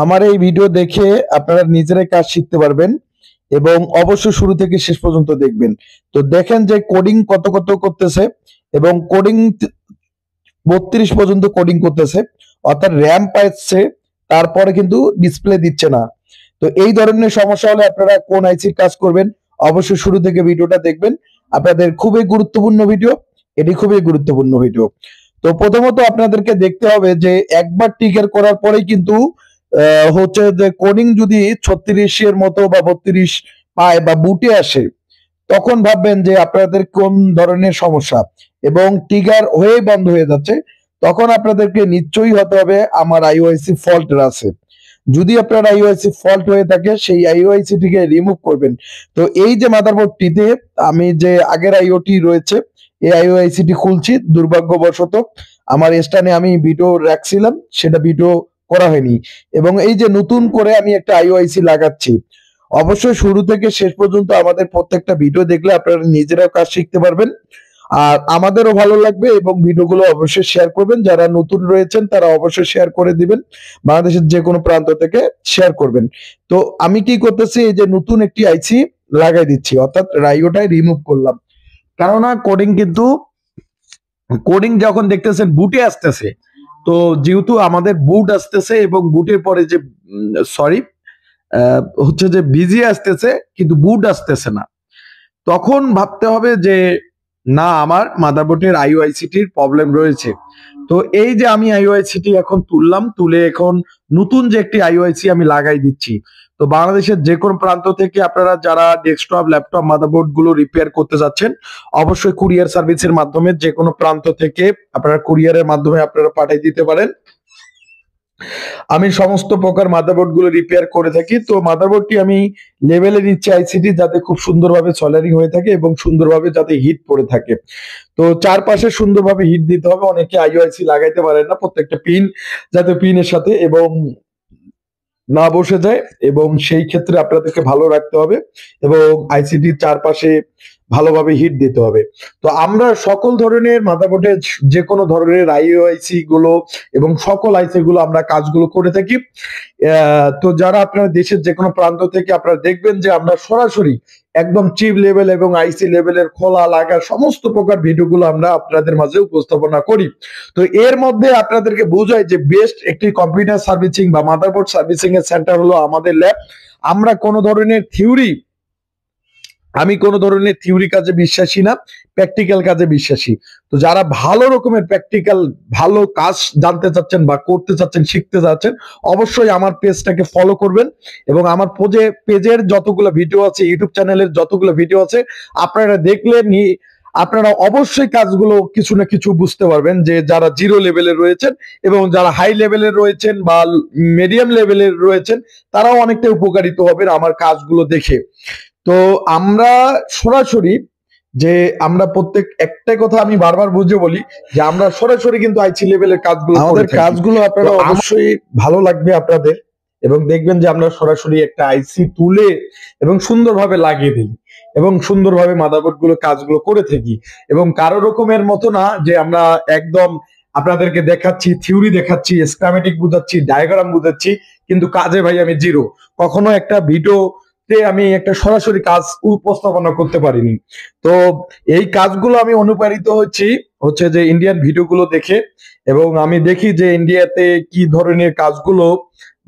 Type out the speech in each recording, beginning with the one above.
আমার এই ভিডিও দেখে আপনারা নিজেরাই কাজ শিখতে পারবেন এবং অবশ্যই শুরু থেকে শেষ পর্যন্ত দেখবেন। তো দেখেন যে কোডিং কত কত করতেছে এবং কোডিং 32 পর্যন্ত কোডিং করতেছে, অর্থাৎ র্যাম পাচ্ছে, তারপরে কিন্তু ডিসপ্লে দিচ্ছে না। তো এই ধরনের সমস্যা হলে আপনারা কোন আইসির কাজ করবেন, অবশ্যই শুরু থেকে ভিডিওটা দেখবেন। আপনাদের খুবই গুরুত্বপূর্ণ ভিডিও, এটি খুবই গুরুত্বপূর্ণ ভিডিও। তো প্রথমত আপনাদেরকে দেখতে হবে যে একবার টিকার করার পরেই কিন্তু হচ্ছে যে কোডিং যদি 36 এর মতো বা 32 পায় বা বুটে আসে, তখন ভাববেন যে আপনাদের কোন ধরনের সমস্যা এবং ট্রিগার হয়ে বন্ধ হয়ে যাচ্ছে, তখন আপনাদেরকে নিশ্চয়ই হতে হবে আমার আইওআইসি ফল্ট আছে। যদি আপনার আইওআইসি ফল্ট হয়ে থাকে, সেই আইওআইসি টিকে রিমুভ করবেন। তো এই যে মাদারবোর্ডটিতে আমি যে আগের আইওটি রয়েছে, এই আইওআইসি টি খুলছি, দুর্ভাগ্যবশত আমার স্থানে আমি ভিডিও রাখছিলাম, সেটা ভিডিও করা হয়নি এবং এই যে নতুন করে আমি একটা আইওআইসি লাগাচ্ছি। অবশ্যই শুরু থেকে শেষ পর্যন্ত আমাদের প্রত্যেকটা ভিডিও দেখলে আপনারা নিজেরাও কাজ শিখতে পারবেন আর আমাদেরও ভালো লাগবে এবং ভিডিওগুলো অবশ্যই শেয়ার করবেন। যারা নতুন রয়েছেন তারা অবশ্যই শেয়ার করে দিবেন, বাংলাদেশের যে কোনো প্রান্ত থেকে শেয়ার করবেন। তো আমি কি করতেছি, এই যে নতুন একটি আইসি লাগাই দিচ্ছি, অর্থাৎ রাইওটাই রিমুভ করলাম। কেননা কোডিং যখন দেখতেছেন বুটে আসতেছে, তো যেহেতু আমাদের বুট আসতেছে এবং বুটের পরে যে সরি হচ্ছে যে বিজি আসতেছে কিন্তু বুট আসতেছে না, তখন ভাবতে হবে যে না, আমার মাদারবোর্ডের আইওআইসিটির প্রবলেম রয়েছে। তো এই যে আমি আইওআইসিটি এখন তুললাম, তুলে এখন নতুন যে একটি আইওআইসি আমি লাগাই দিচ্ছি। তো বাংলাদেশের যে কোনো প্রান্ত থেকে আপনারা যারা ডেস্কটপ ল্যাপটপ মাদারবোর্ড গুলো রিপেয়ার করতে যাচ্ছেন, অবশ্যই কুরিয়ার সার্ভিসের মাধ্যমে যে কোনো প্রান্ত থেকে আপনারা কুরিয়ারের মাধ্যমে আপনারা পাঠিয়ে দিতে পারেন। আমি সমস্ত প্রকার মাদারবোর্ড গুলো রিপেয়ার করে থাকি। তো মাদারবোর্ডটি আমি লেভেলে নিচ্ছি আইসিটি, যাতে খুব সুন্দরভাবে সলারিং হয়ে থাকে এবং সুন্দরভাবে যাতে হিট পড়ে থাকে। তো চারপাশে সুন্দরভাবে হিট দিতে হবে। অনেকে আইওআইসি লাগাইতে পারেন না, প্রত্যেকটা পিন যাতে পিনের সাথে এবং না বসে যায়, এবং সেই ক্ষেত্রে আপনাদেরকে ভালো রাখতে হবে এবং আইসিটির চারপাশে ভালোভাবে হিট দিতে হবে। তো আমরা সকল ধরনের মাদারবোর্ডে যে কোনো ধরনের আইওআইসি গুলো এবং সকল আইসি গুলো আমরা কাজগুলো করে থাকি। তো যারা আপনারা দেশের যে কোনো প্রান্ত থেকে আপনারা দেখবেন যে আমরা সরাসরি একদম চিপ লেভেল এবং আইসি লেভেলের খোলা লাগা সমস্ত প্রকার ভিডিওগুলো আমরা আপনাদের মাঝে উপস্থাপনা করি। তো এর মধ্যে আপনাদেরকে বোঝাই যে বেস্ট একটি কম্পিউটার সার্ভিসিং বা মাদারবোর্ড সার্ভিসিং এর সেন্টার হলো আমাদের ল্যাব। আমরা আমি কোনো ধরনের থিওরি কাজে বিশ্বাসী না, প্র্যাকটিক্যাল কাজে বিশ্বাসী। তো যারা ভালো রকমের প্র্যাকটিক্যাল ভালো কাজ জানতে চাচ্ছেন বা করতে চাচ্ছেন, শিখতে চাচ্ছেন, অবশ্যই আমার পেজটাকে ফলো করবেন এবং আমার পেজের যতগুলো ভিডিও আছে, ইউটিউব চ্যানেলের যতগুলো ভিডিও আছে, আপনারা দেখলে আপনারা অবশ্যই কাজগুলো কিছু না কিছু বুঝতে পারবেন, যে যারা জিরো লেভেলে রয়েছেন এবং যারা হাই লেভেলে রয়েছেন বা মিডিয়াম লেভেলের রয়েছেন, তারাও অনেকটা উপকারিত হবেন আমার কাজগুলো দেখে। তো আমরা সরাসরি যে আমরা প্রত্যেক একটাই কথা আমি বারবার বুঝে বলি যে আমরা সরাসরি কিন্তু আইসি লেভেলের কাজগুলো, আমাদের কাজগুলো আপনারা অবশ্যই ভালো লাগবে আপনাদের, এবং দেখবেন যে আমরা সরাসরি একটা আইসি তুলে এবং সুন্দরভাবে লাগিয়ে দিই এবং সুন্দরভাবে মাদারবোর্ড গুলো কাজগুলো করে থাকি। এবং কারো রকমের মতো না যে আমরা একদম আপনাদেরকে দেখাচ্ছি, থিওরি দেখাচ্ছি, স্কিমেটিক বুঝাচ্ছি, ডায়াগ্রাম বুঝাচ্ছি, কিন্তু কাজে ভাই আমি জিরো। কখনো একটা ভিডিও আমি একটা সরাসরি কাজ উপস্থাপনা করতে পারিনি। তো এই কাজগুলো আমি অনুপ্রাণিত হচ্ছে যে ইন্ডিয়ান ভিডিওগুলো দেখে, এবং আমি দেখি যে ইন্ডিয়াতে কি ধরনের কাজগুলো,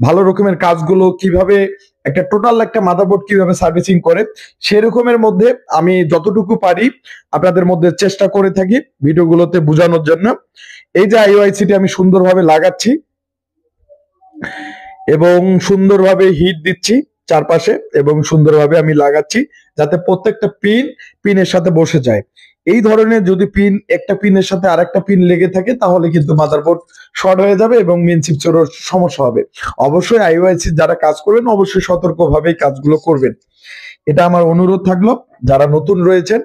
ভালো রকমের কাজগুলো কিভাবে একটা টোটাল একটা মাদারবোর্ড কিভাবে সার্ভিসিং করে, সেরকমের মধ্যে আমি যতটুকু পারি আপনাদের মধ্যে চেষ্টা করে থাকি ভিডিওগুলোতে বোঝানোর জন্য। এই যে আইওআইসিটি আমি সুন্দরভাবে লাগাচ্ছি এবং সুন্দরভাবে হিট দিচ্ছি চারপাশে এবং সুন্দরভাবে আমি লাগাচ্ছি যাতে প্রত্যেকটা পিনের সাথে বসে যায়। এই ধরনের যদি একটা পিনের সাথে আরেকটা পিন লেগে থাকে, তাহলে কিন্তু মাদারবোর্ড শর্ট হয়ে যাবে এবং মেইন চিপসেরও সমস্যা হবে। অবশ্যই আইওআইসি যারা কাজ করবেন অবশ্যই সতর্কভাবে কাজগুলো করবেন, এটা আমার অনুরোধ থাকলো যারা নতুন রয়েছেন।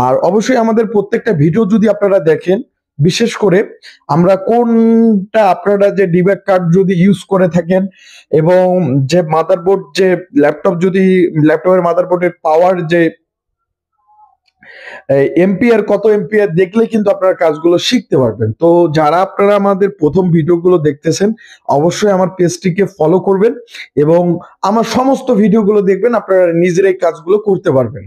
আর অবশ্যই আমাদের প্রত্যেকটা ভিডিও যদি আপনারা দেখেন, বিশেষ করে আমরা কোনটা, আপনারা যে ডিব্যাগ কার্ড যদি ইউজ করে থাকেন এবং যে মাদারবোর্ড, যে ল্যাপটপের মাদারবোর্ডের পাওয়ার যে এম্পিয়ার কত এম্পিয়ার দেখলে কিন্তু আপনারা কাজগুলো শিখতে পারবেন। তো যারা আপনারা আমাদের প্রথম ভিডিওগুলো দেখতেছেন অবশ্যই আমার পেজটিকে ফলো করবেন এবং আমার সমস্ত ভিডিওগুলো দেখবেন, আপনারা নিজেরাই কাজগুলো করতে পারবেন।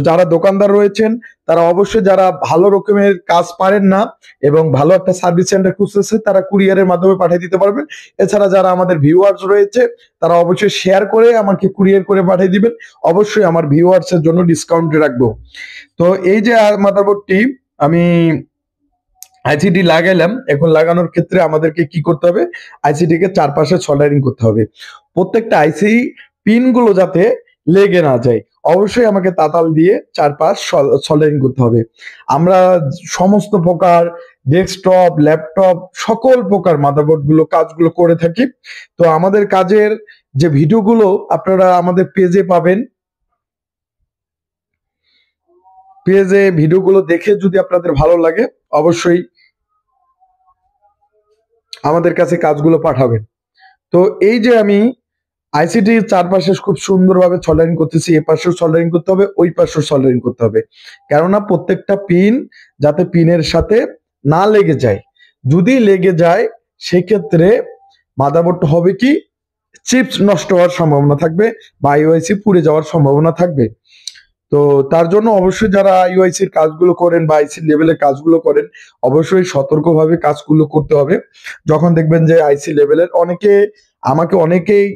যারা দোকানদার রয়েছেন তারা অবশ্যই, যারা ভালো রকমের কাজ পারেন না এবং ভালো একটা সার্ভিস সেন্টার খুঁজতেছে, তারা কুরিয়ারের মাধ্যমে পাঠিয়ে দিতে পারবেন। এছাড়া যারা আমাদের ভিউয়ার্স রয়েছে তারা অবশ্যই শেয়ার করে আমাকে কুরিয়ার করে পাঠিয়ে দিবেন। অবশ্যই আমার ভিউয়ার্স এর জন্য ডিসকাউন্ট রাখবো। তো এই যে মাদারবোর্ডটি আমি আইসিটি লাগাইলাম, এখন লাগানোর ক্ষেত্রে আমাদেরকে কি করতে হবে, আইসিটি কে চারপাশে সল্ডারিং করতে হবে। প্রত্যেকটা আইসি পিন গুলো যাতে লেগে না যায়, অবশ্যই আমাকে তাতাল দিয়ে চারপাশ সল্ডারিং করতে হবে। আমরা সমস্ত প্রকার ডেস্কটপ, ল্যাপটপ, সকল প্রকার মাদারবোর্ড গুলো কাজগুলো করে থাকি। তো আমাদের কাজের যে ভিডিওগুলো আপনারা আমাদের পেজে পাবেন, পেজে ভিডিওগুলো দেখে যদি আপনাদের ভালো লাগে অবশ্যই আমাদের কাছে কাজগুলো পাঠাবেন। তো এই যে আমি আইসিটির চারপাশে খুব সুন্দরভাবে সল্ডারিং করতেছি, এ পাশেও সল্ডারিং করতে হবে, ওই পাশেও সল্ডারিং করতে হবে, কেননা প্রত্যেকটা পিন যাতে পিনের সাথে না লেগে যায়। যদি লেগে যায় সেক্ষেত্রে মাদারবোর্ডটা হবে কি, চিপস নষ্ট হওয়ার সম্ভাবনা থাকবে বা আইওআইসি পুড়ে যাওয়ার সম্ভাবনা থাকবে। তো তার জন্য অবশ্যই যারা আইওআইসির কাজগুলো করেন বা আইসি লেভেলের কাজগুলো করেন অবশ্যই সতর্কভাবে কাজগুলো করতে হবে। যখন দেখবেন যে আইসি লেভেলের আমাকে অনেকেই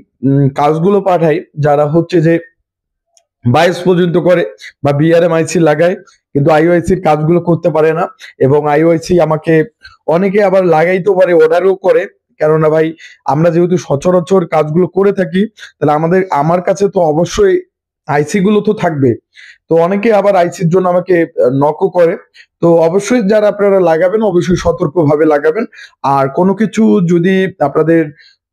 কাজগুলো পাঠায় যারা হচ্ছে যে 22 পর্যন্ত করে বা বিআরএম আইসি লাগায় কিন্তু আইওআইসির কাজগুলো করতে পারে না, এবং আইওআইসি আমাকে অনেকে আবার লাগাইতেও পারে, অর্ডারও করে। কেননা ভাই আমরা যেহেতু সচরাচর কাজগুলো করে থাকি তাহলে আমার কাছে তো অবশ্যই আইসি গুলো তো থাকবে। তো অনেকে আবার আইসির জন্য আমাকে নকও করে। তো অবশ্যই যারা আপনারা লাগাবেন অবশ্যই সতর্কভাবে লাগাবেন। আর কোনো কিছু যদি আপনাদের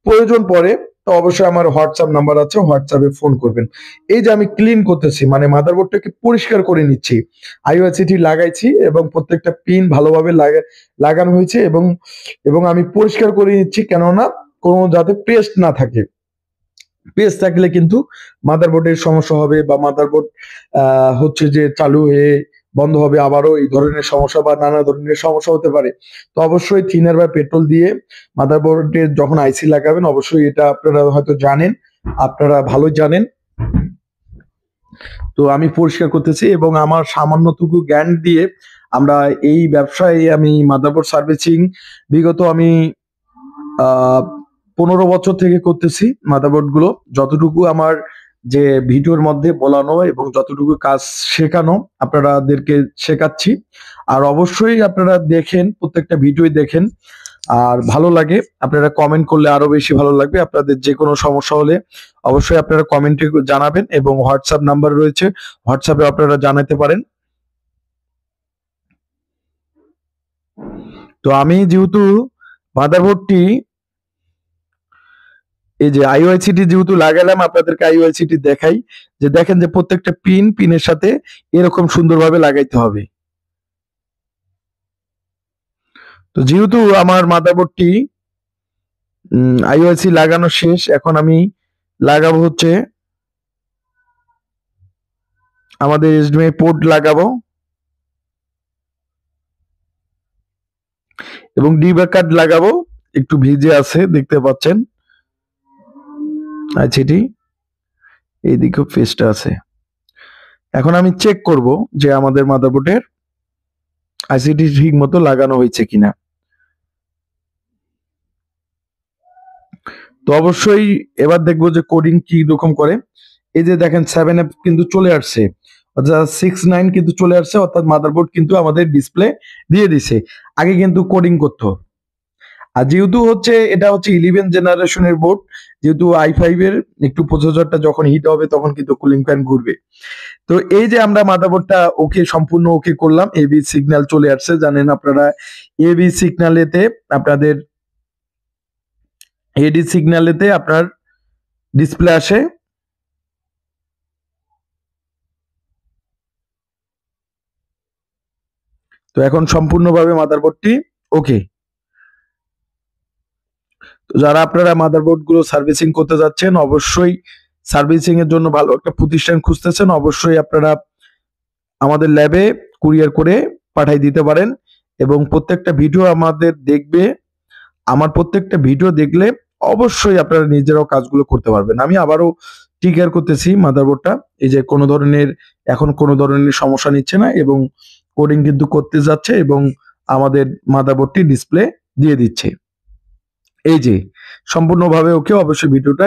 প্রয়োজন পড়ে তো অবশ্যই আমার হোয়াটসঅ্যাপ নাম্বার আছে, হোয়াটসঅ্যাপে ফোন করবেন। এই যে আমি ক্লিন করতেছি মানে মাদারবোর্ডটাকে পরিষ্কার করে নিচ্ছি, আইওএসিটি লাগাইছি এবং প্রত্যেকটা পিন ভালোভাবে লাগানো হয়েছে এবং এবং আমি পরিষ্কার করে নিচ্ছি, কেননা কোনো যাতে পেস্ট না থাকে। পেস্ট থাকলে কিন্তু মাদারবোর্ডের সমস্যা হবে বা মাদারবোর্ড হচ্ছে যে চালু হয়ে বন্ধ হবে, আবারও এই ধরনের সমস্যা বা নানা ধরনের সমস্যা হতে পারে। তো অবশ্যই থিনার বা পেট্রোল দিয়ে মাদারবোর্ডে যখন আইসি লাগাবেন অবশ্যই, এটা আপনারা হয়তো জানেন, আপনারা ভালো জানেন। তো আমি পরিষ্কার করতেছি এবং আমার সামান্যটুকু জ্ঞান দিয়ে আমরা এই ব্যবসায় আমি মাদারবোর্ড সার্ভিসিং বিগত আমি 15 বছর থেকে করতেছি। মাদারবোর্ড গুলো যতটুকু আমার যে ভিডিওর মধ্যে বলানো এবং যতটুকু কাজ শেখানো আপনাদেরকে শেখাচ্ছি। আর অবশ্যই আপনারা দেখেন, প্রত্যেকটা ভিডিওই দেখেন, আর ভালো লাগে আপনারা কমেন্ট করলে আরো বেশি ভালো লাগবে। আপনাদের যে কোনো সমস্যা হলে অবশ্যই আপনারা কমেন্টে জানাবেন এবং হোয়াটসঅ্যাপ নাম্বার রয়েছে, হোয়াটসঅ্যাপে আপনারা জানাতে পারেন। তো আমি যেহেতু মাদারবোর্ডটি এই যে আইওআইসিটি যেহেতু লাগালাম, আপনাদেরকে আইওআইসিটি দেখাই যে দেখেন যে প্রত্যেকটা পিনের সাথে এরকম সুন্দরভাবে লাগাইতে হবে। তো যেহেতু আমার মাদারবোর্ডটি আইওআইসি লাগানো শেষ, এখন আমি লাগাবো হচ্ছে আমাদের এইচডিএমআই পোর্ট লাগাবো এবং ডিবাগ কার্ড লাগাবো। একটু ভিজে আছে দেখতে পাচ্ছেন, আইসিটি এইদিকে ফেসটা আছে। এখন আমি চেক করব যে আমাদের মাদারবোর্ডের আইসিটি ঠিক মতো লাগানো হয়েছে কিনা। তো অবশ্যই এবার দেখবো যে কোডিং কি রকম করে। এই যে দেখেন 7F কিন্তু চলে আসছে, অর্থাৎ 6.9 কিন্তু চলে আসছে, অর্থাৎ মাদারবোর্ড কিন্তু আমাদের ডিসপ্লে দিয়ে দিছে। আগে কিন্তু কোডিং করতে, আর যেহেতু হচ্ছে এটা হচ্ছে 11 জেনারেশনের বোর্ড, যেহেতু i5 এর একটু প্রসেসরটা যখন হিট হবে তখন কিন্তু কুলিং ফ্যান ঘুরবে। তো এই যে আমরা মাদারবোর্ডটা ওকে সম্পূর্ণ ওকে করলাম, এবি সিগন্যাল চলে আসছে। জানেন আপনারা এবি সিগন্যালেতে আপনাদের এডি সিগন্যালেতে আপনার ডিসপ্লে আসে। তো এখন সম্পূর্ণভাবে মাদারবোর্ডটি ওকে। তো যারা আপনারা মাদারবোর্ড গুলো সার্ভিসিং করতে যাচ্ছেন অবশ্যই সার্ভিসিং এর জন্য ভালো একটা প্রতিষ্ঠান খুঁজতেছেন, অবশ্যই আপনারা আমাদের ল্যাবে কুরিয়ার করে পাঠিয়ে দিতে পারেন এবং প্রত্যেকটা ভিডিও আমাদের দেখবে। আমার প্রত্যেকটা ভিডিও দেখলে অবশ্যই আপনারা নিজেরাও কাজগুলো করতে পারবেন। আমি আবারও ক্লিয়ার করতেছি মাদারবোর্ডটা, এই যে এখন কোনো ধরনের সমস্যা নিচ্ছে না এবং কোডিং কিন্তু করতে যাচ্ছে এবং আমাদের মাদারবোর্ডটি ডিসপ্লে দিয়ে দিচ্ছে। এই যে সম্পূর্ণভাবে ওকে, অবশ্যই ভিডিওটা